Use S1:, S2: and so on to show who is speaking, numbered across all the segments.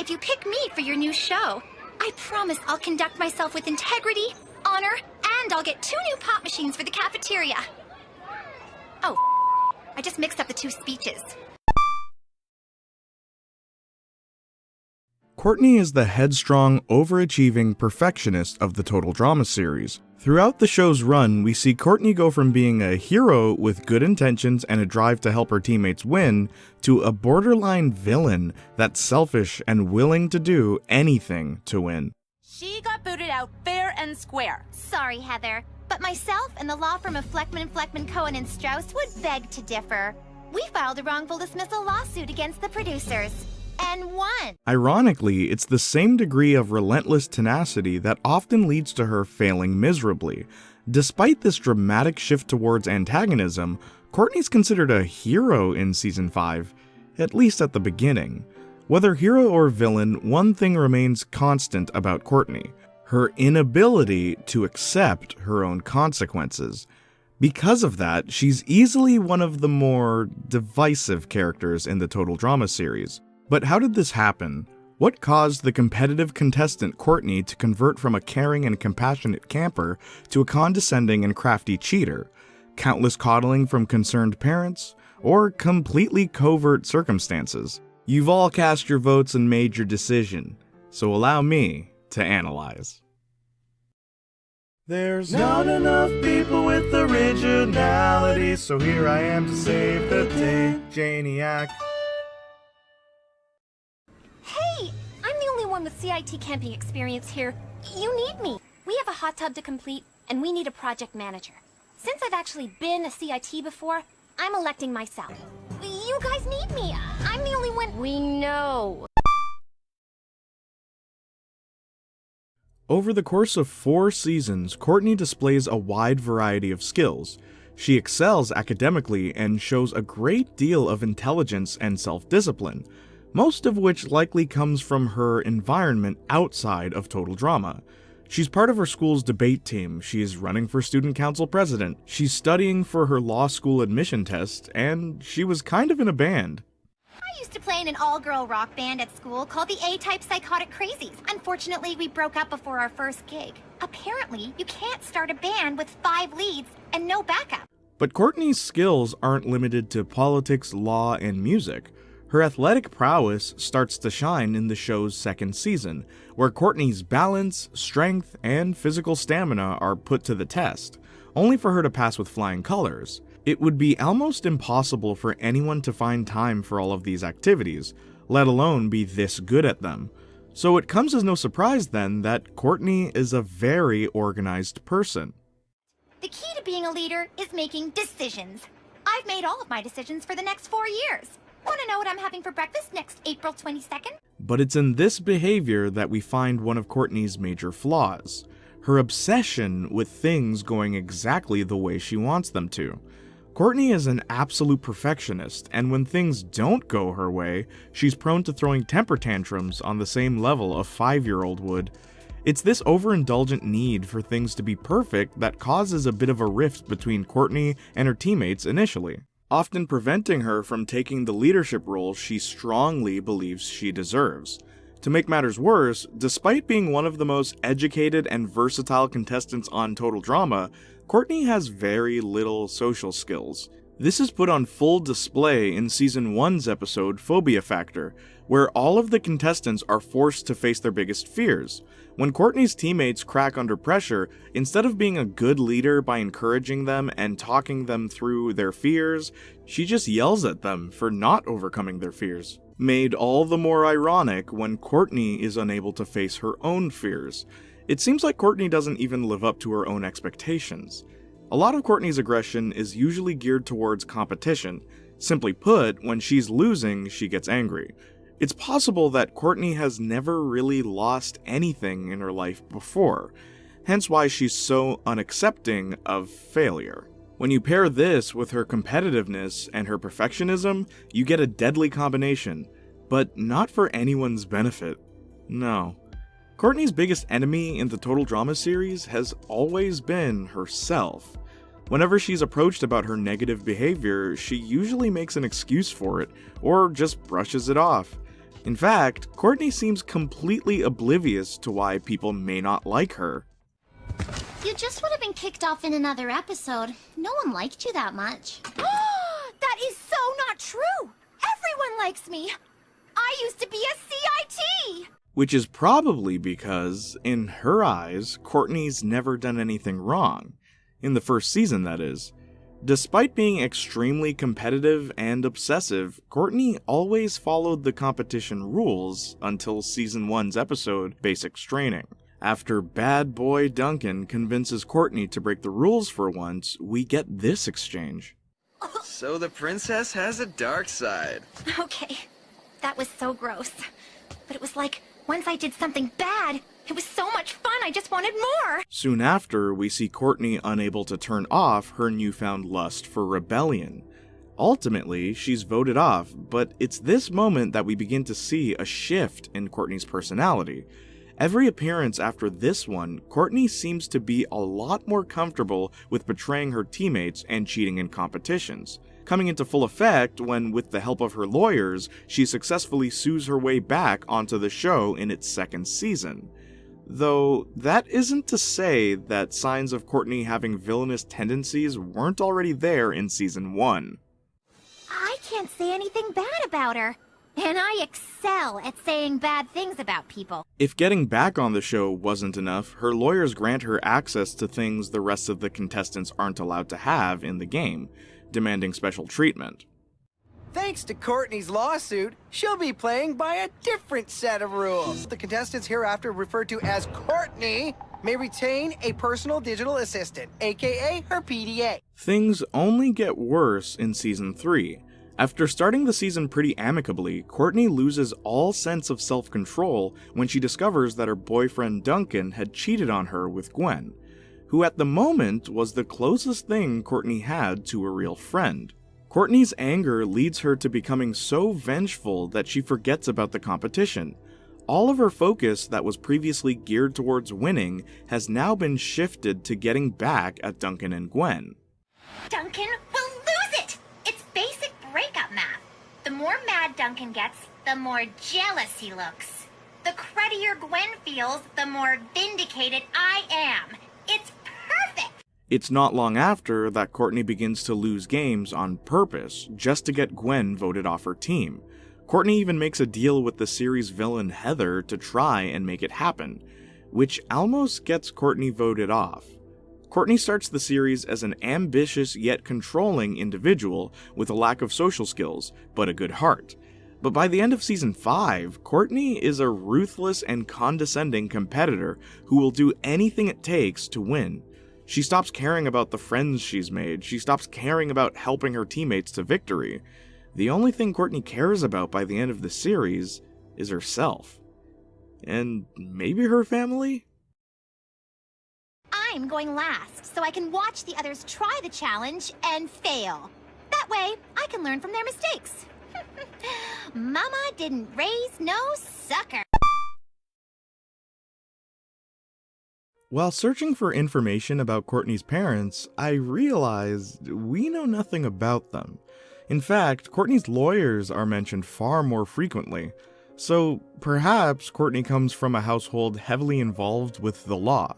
S1: if you pick me for your new show. I promise I'll conduct myself with integrity, honor, and I'll get 2 new pop machines for the cafeteria. Oh, I just mixed up the 2 speeches.
S2: Courtney is the headstrong, overachieving perfectionist of the Total Drama series. Throughout the show's run, we see Courtney go from being a hero with good intentions and a drive to help her teammates win, to a borderline villain that's selfish and willing to do anything to win.
S3: She got booted out fair and square.
S1: Sorry, Heather, but myself and the law firm of Fleckman, Cohen, and Strauss would beg to differ. We filed a wrongful dismissal lawsuit against the producers. And won.
S2: Ironically, it's the same degree of relentless tenacity that often leads to her failing miserably. Despite this dramatic shift towards antagonism, Courtney's considered a hero in Season 5, at least at the beginning. Whether hero or villain, one thing remains constant about Courtney: her inability to accept her own consequences. Because of that, she's easily one of the more divisive characters in the Total Drama series. But how did this happen? What caused the competitive contestant Courtney to convert from a caring and compassionate camper to a condescending and crafty cheater? Countless coddling from concerned parents? Or completely covert circumstances? You've all cast your votes and made your decision, so allow me to analyze. There's not enough people with originality, so here I am to save the day, Jayniac.
S1: Hey, I'm the only one with CIT camping experience here. You need me. We have a hot tub to complete, and we need a project manager. Since I've actually been a CIT before, I'm electing myself. You guys need me. I'm the only one.
S3: We know.
S2: Over the course of 4 seasons, Courtney displays a wide variety of skills. She excels academically and shows a great deal of intelligence and self-discipline, most of which likely comes from her environment outside of Total Drama. She's part of her school's debate team, she's running for student council president, she's studying for her law school admission test, and she was kind of in a band.
S1: I used to play in an all-girl rock band at school called the A-Type Psychotic Crazies. Unfortunately, we broke up before our first gig. Apparently, you can't start a band with 5 leads and no backup.
S2: But Courtney's skills aren't limited to politics, law, and music. Her athletic prowess starts to shine in the show's 2nd season, where Courtney's balance, strength, and physical stamina are put to the test, only for her to pass with flying colors. It would be almost impossible for anyone to find time for all of these activities, let alone be this good at them. So it comes as no surprise then that Courtney is a very organized person.
S1: The key to being a leader is making decisions. I've made all of my decisions for the next 4 years. Want to know what I'm having for breakfast next April 22nd?
S2: But it's in this behavior that we find one of Courtney's major flaws: her obsession with things going exactly the way she wants them to. Courtney is an absolute perfectionist, and when things don't go her way, she's prone to throwing temper tantrums on the same level a 5-year-old would. It's this overindulgent need for things to be perfect that causes a bit of a rift between Courtney and her teammates initially, often preventing her from taking the leadership role she strongly believes she deserves. To make matters worse, despite being one of the most educated and versatile contestants on Total Drama, Courtney has very little social skills. This is put on full display in Season 1's episode Phobia Factor, where all of the contestants are forced to face their biggest fears. When Courtney's teammates crack under pressure, instead of being a good leader by encouraging them and talking them through their fears, she just yells at them for not overcoming their fears. Made all the more ironic when Courtney is unable to face her own fears. It seems like Courtney doesn't even live up to her own expectations. A lot of Courtney's aggression is usually geared towards competition. Simply put, when she's losing, she gets angry. It's possible that Courtney has never really lost anything in her life before, hence why she's so unaccepting of failure. When you pair this with her competitiveness and her perfectionism, you get a deadly combination, but not for anyone's benefit. No. Courtney's biggest enemy in the Total Drama series has always been herself. Whenever she's approached about her negative behavior, she usually makes an excuse for it, or just brushes it off. In fact, Courtney seems completely oblivious to why people may not like her.
S1: You just would have been kicked off in another episode. No one liked you that much. That is so not true! Everyone likes me! I used to be a CIT!
S2: Which is probably because, in her eyes, Courtney's never done anything wrong. In the first season, that is. Despite being extremely competitive and obsessive, Courtney always followed the competition rules until Season 1's episode, Basic Straining. After bad boy Duncan convinces Courtney to break the rules for once, we get this exchange.
S4: So the princess has a dark side.
S1: Okay, that was so gross. But it was like, once I did something bad, it was so much fun, I just wanted more!
S2: Soon after, we see Courtney unable to turn off her newfound lust for rebellion. Ultimately, she's voted off, but it's this moment that we begin to see a shift in Courtney's personality. Every appearance after this one, Courtney seems to be a lot more comfortable with betraying her teammates and cheating in competitions, coming into full effect when, with the help of her lawyers, she successfully sues her way back onto the show in its second season. Though, that isn't to say that signs of Courtney having villainous tendencies weren't already there in Season 1.
S1: I can't say anything bad about her. And I excel at saying bad things about people.
S2: If getting back on the show wasn't enough, her lawyers grant her access to things the rest of the contestants aren't allowed to have in the game, demanding special treatment.
S5: Thanks to Courtney's lawsuit, she'll be playing by a different set of rules. The contestants hereafter referred to as Courtney may retain a personal digital assistant, aka her PDA.
S2: Things only get worse in Season 3. After starting the season pretty amicably, Courtney loses all sense of self-control when she discovers that her boyfriend Duncan had cheated on her with Gwen, who at the moment was the closest thing Courtney had to a real friend. Courtney's anger leads her to becoming so vengeful that she forgets about the competition. All of her focus that was previously geared towards winning has now been shifted to getting back at Duncan and Gwen.
S1: Duncan will lose it! It's basic breakup math. The more mad Duncan gets, the more jealous he looks. The cruddier Gwen feels, the more vindicated I am. It's perfect!
S2: It's not long after that Courtney begins to lose games on purpose just to get Gwen voted off her team. Courtney even makes a deal with the series villain Heather to try and make it happen, which almost gets Courtney voted off. Courtney starts the series as an ambitious yet controlling individual with a lack of social skills, but a good heart. But by the end of Season 5, Courtney is a ruthless and condescending competitor who will do anything it takes to win. She stops caring about the friends she's made, she stops caring about helping her teammates to victory. The only thing Courtney cares about by the end of the series is herself. And maybe her family?
S1: I'm going last, so I can watch the others try the challenge and fail. That way, I can learn from their mistakes. Mama didn't raise no sucker.
S2: While searching for information about Courtney's parents, I realized we know nothing about them. In fact, Courtney's lawyers are mentioned far more frequently, so perhaps Courtney comes from a household heavily involved with the law.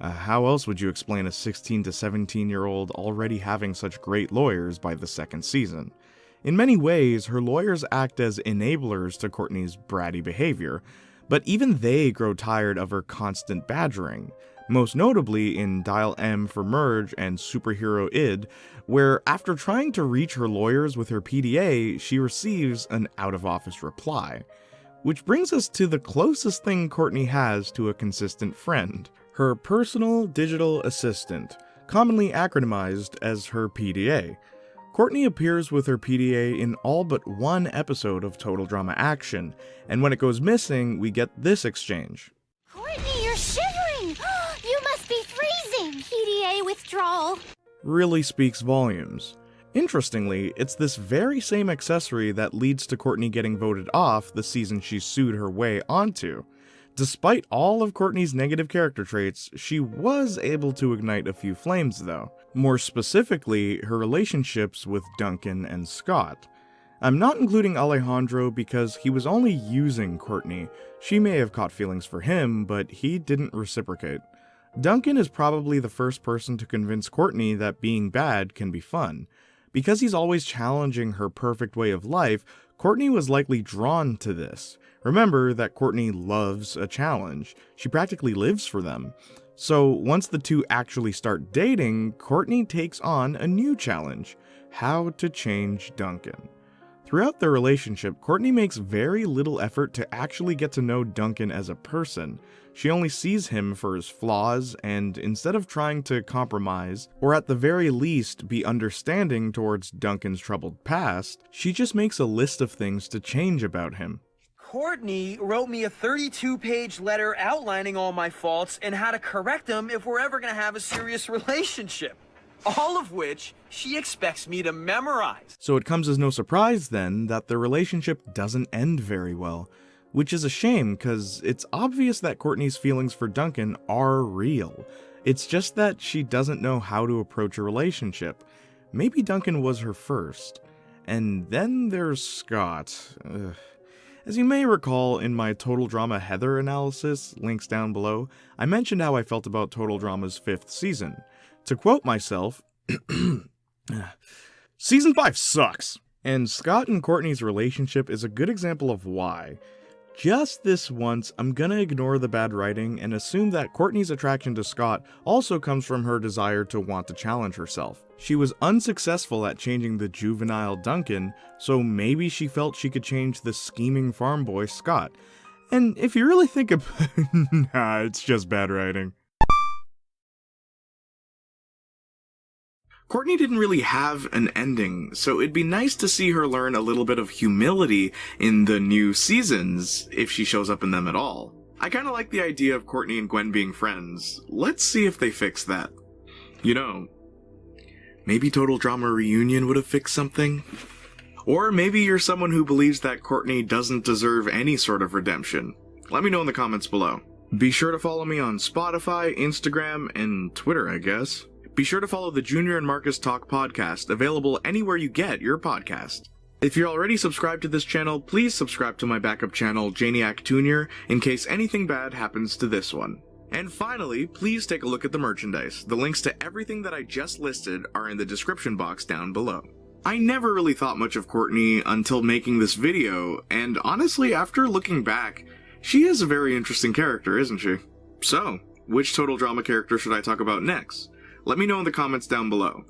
S2: How else would you explain a 16 to 17-year-old already having such great lawyers by the second season? In many ways, her lawyers act as enablers to Courtney's bratty behavior, but even they grow tired of her constant badgering, most notably in Dial M for Merge and Superhero Id, where after trying to reach her lawyers with her PDA, she receives an out-of-office reply. Which brings us to the closest thing Courtney has to a consistent friend, her personal digital assistant, commonly acronymized as her PDA. Courtney appears with her PDA in all but one episode of Total Drama Action, and when it goes missing, we get this exchange.
S1: Courtney, you're shivering! You must be freezing! PDA withdrawal.
S2: Really speaks volumes. Interestingly, it's this very same accessory that leads to Courtney getting voted off the season she sued her way onto. Despite all of Courtney's negative character traits, she was able to ignite a few flames though. More specifically, her relationships with Duncan and Scott. I'm not including Alejandro because he was only using Courtney. She may have caught feelings for him, but he didn't reciprocate. Duncan is probably the first person to convince Courtney that being bad can be fun. Because he's always challenging her perfect way of life, Courtney was likely drawn to this. Remember that Courtney loves a challenge. She practically lives for them. So once the two actually start dating, Courtney takes on a new challenge: how to change Duncan. Throughout their relationship, Courtney makes very little effort to actually get to know Duncan as a person. She only sees him for his flaws, and instead of trying to compromise, or at the very least be understanding towards Duncan's troubled past, she just makes a list of things to change about him.
S6: Courtney wrote me a 32-page letter outlining all my faults and how to correct them if we're ever going to have a serious relationship. All of which she expects me to memorize.
S2: So it comes as no surprise then that their relationship doesn't end very well. Which is a shame, because it's obvious that Courtney's feelings for Duncan are real. It's just that she doesn't know how to approach a relationship. Maybe Duncan was her first. And then there's Scott. As you may recall in my Total Drama Heather analysis, links down below, I mentioned how I felt about Total Drama's 5th season. To quote myself, Season 5 sucks! And Scott and Courtney's relationship is a good example of why. Just this once, I'm gonna ignore the bad writing and assume that Courtney's attraction to Scott also comes from her desire to want to challenge herself. She was unsuccessful at changing the juvenile Duncan, so maybe she felt she could change the scheming farm boy Scott. And if you really think about nah, it's just bad writing. Courtney didn't really have an ending, so it'd be nice to see her learn a little bit of humility in the new seasons, if she shows up in them at all. I kinda like the idea of Courtney and Gwen being friends. Let's see if they fix that. You know, maybe Total Drama Reunion would have fixed something? Or maybe you're someone who believes that Courtney doesn't deserve any sort of redemption. Let me know in the comments below. Be sure to follow me on Spotify, Instagram, and Twitter, I guess. Be sure to follow the Junior and Marcus Talk podcast, available anywhere you get your podcast. If you're already subscribed to this channel, please subscribe to my backup channel, Jayniac Jr., in case anything bad happens to this one. And finally, please take a look at the merchandise. The links to everything that I just listed are in the description box down below. I never really thought much of Courtney until making this video, and honestly, after looking back, she is a very interesting character, isn't she? So, which Total Drama character should I talk about next? Let me know in the comments down below.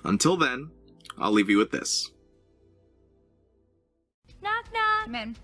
S2: Until then, I'll leave you with this.
S3: Knock knock.
S7: Come in.